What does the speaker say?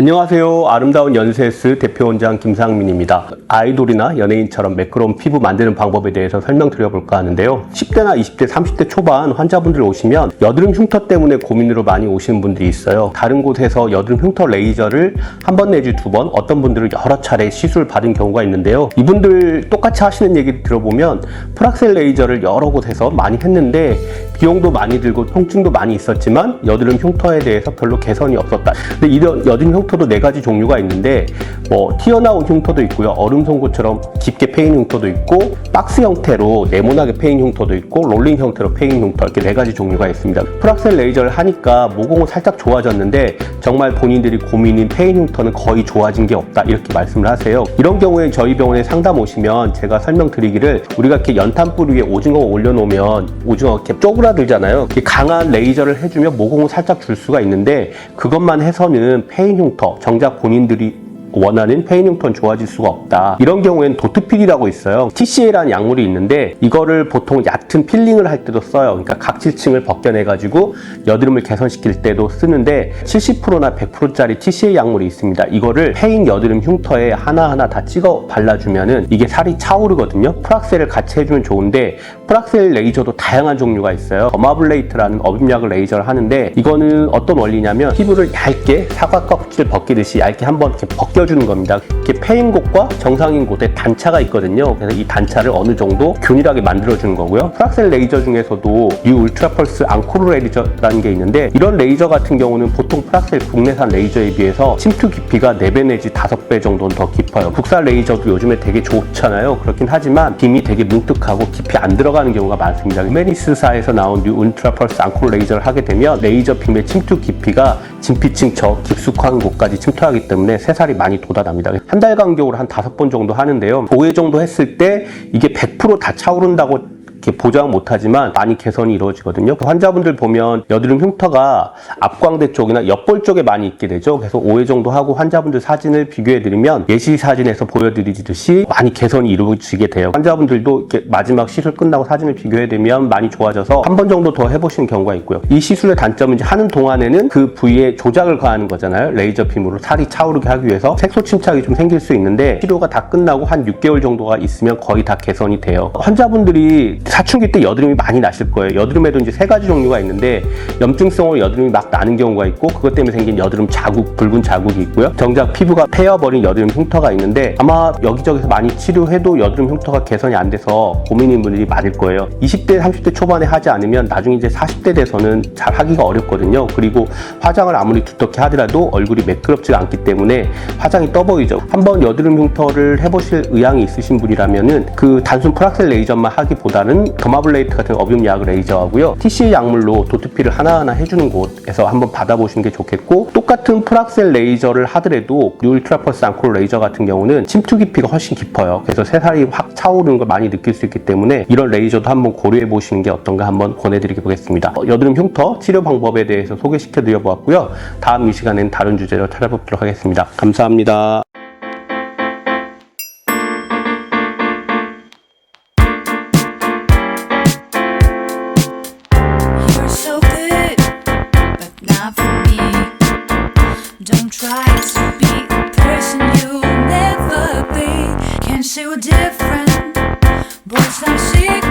안녕하세요. 아름다운 연세스 대표원장 김상민입니다. 아이돌이나 연예인처럼 매끄러운 피부 만드는 방법에 대해서 설명드려볼까 하는데요. 10대나 20대, 30대 초반 환자분들 오시면 여드름 흉터 때문에 고민으로 많이 오시는 분들이 있어요. 다른 곳에서 여드름 흉터 레이저를 한 번 내지 두 번, 어떤 분들은 여러 차례 시술 받은 경우가 있는데요. 이분들 똑같이 하시는 얘기 들어보면 프락셀 레이저를 여러 곳에서 많이 했는데 비용도 많이 들고 통증도 많이 있었지만 여드름 흉터에 대해서 별로 개선이 없었다. 근데 이런 여드름 흉터도 4가지 종류가 있는데 튀어나온 흉터도 있고요. 얼음 송곳처럼 깊게 패인 흉터도 있고 박스 형태로 네모나게 패인 흉터도 있고 롤링 형태로 패인 흉터, 이렇게 4가지 종류가 있습니다. 프락셀 레이저를 하니까 모공은 살짝 좋아졌는데 정말 본인들이 고민인 패인 흉터는 거의 좋아진 게 없다, 이렇게 말씀을 하세요. 이런 경우에 저희 병원에 상담 오시면 제가 설명드리기를, 우리가 이렇게 연탄불 위에 오징어 올려놓으면 오징어 이렇게 쪼그라들잖아요. 이렇게 강한 레이저를 해주면 모공을 살짝 줄 수가 있는데 그것만 해서는 패인 흉터, 정작 본인들이 원하는 패인 흉터는 좋아질 수가 없다. 이런 경우에는 도트필이라고 있어요. TCA라는 약물이 있는데 이거를 보통 얕은 필링을 할 때도 써요. 그러니까 각질층을 벗겨내가지고 여드름을 개선시킬 때도 쓰는데 70%나 100%짜리 TCA 약물이 있습니다. 이거를 패인 여드름 흉터에 하나하나 다 찍어 발라주면은 이게 살이 차오르거든요. 프락셀을 같이 해주면 좋은데 프락셀 레이저도 다양한 종류가 있어요. 더마블레이트라는 어빔약을 레이저를 하는데 이거는 어떤 원리냐면 피부를 얇게 사과 껍질 벗기듯이 얇게 한번 이렇게 벗겨주는 겁니다. 이렇게 패인 곳과 정상인 곳에 단차가 있거든요. 그래서 이 단차를 어느 정도 균일하게 만들어주는 거고요. 프락셀 레이저 중에서도 뉴 울트라펄스 앙코르 레이저라는 게 있는데 이런 레이저 같은 경우는 보통 프락셀 국내산 레이저에 비해서 침투 깊이가 4배 내지 5배 정도는 더 깊어요. 국산 레이저도 요즘에 되게 좋잖아요. 그렇긴 하지만 빔이 되게 뭉툭하고 깊이 안 들어가는 경우가 많습니다. 메리스사에서 나온 뉴 울트라펄스 앙코르 레이저를 하게 되면 레이저 빔의 침투 깊이가 진피층 저 깊숙한 곳까지 침투하기 때문에 새살이 많이 돋아납니다. 한 달 간격으로 한 5번 정도 하는데요. 5회 정도 했을 때 이게 100% 다 차오른다고 이렇게 보장 못하지만 많이 개선이 이루어지거든요. 환자분들 보면 여드름 흉터가 앞광대 쪽이나 옆볼 쪽에 많이 있게 되죠. 그래서 5회 정도 하고 환자분들 사진을 비교해드리면 예시 사진에서 보여드리듯이 많이 개선이 이루어지게 돼요. 환자분들도 이렇게 마지막 시술 끝나고 사진을 비교해드리면 많이 좋아져서 한 번 정도 더 해보시는 경우가 있고요. 이 시술의 단점은 이제 하는 동안에는 그 부위에 조작을 가하는 거잖아요. 레이저 빔으로 살이 차오르게 하기 위해서 색소 침착이 좀 생길 수 있는데 치료가 다 끝나고 한 6개월 정도가 있으면 거의 다 개선이 돼요. 환자분들이 사춘기 때 여드름이 많이 나실 거예요. 여드름에도 이제 3가지 종류가 있는데 염증성으로 여드름이 막 나는 경우가 있고 그것 때문에 생긴 여드름 자국, 붉은 자국이 있고요. 정작 피부가 패여버린 여드름 흉터가 있는데 아마 여기저기서 많이 치료해도 여드름 흉터가 개선이 안 돼서 고민인 분들이 많을 거예요. 20대, 30대 초반에 하지 않으면 나중에 이제 40대 돼서는 잘 하기가 어렵거든요. 그리고 화장을 아무리 두텁게 하더라도 얼굴이 매끄럽지가 않기 때문에 화장이 떠 보이죠. 한번 여드름 흉터를 해보실 의향이 있으신 분이라면은 그 단순 프락셀 레이저만 하기보다는 더마블레이트 같은 어빔약 레이저하고요. TCA 약물로 도트필을 하나하나 해주는 곳에서 한번 받아보시는 게 좋겠고, 똑같은 프락셀 레이저를 하더라도 뉴 울트라펄스 앙코르 레이저 같은 경우는 침투 깊이가 훨씬 깊어요. 그래서 새살이 확 차오르는 걸 많이 느낄 수 있기 때문에 이런 레이저도 한번 고려해 보시는 게 어떤가 한번 권해드리게 보겠습니다. 여드름 흉터 치료 방법에 대해서 소개시켜 드려 보았고요. 다음 이 시간에는 다른 주제로 찾아뵙도록 하겠습니다. 감사합니다. Don't try to be a person you'll never be. Can't say we're different, but it's not secret.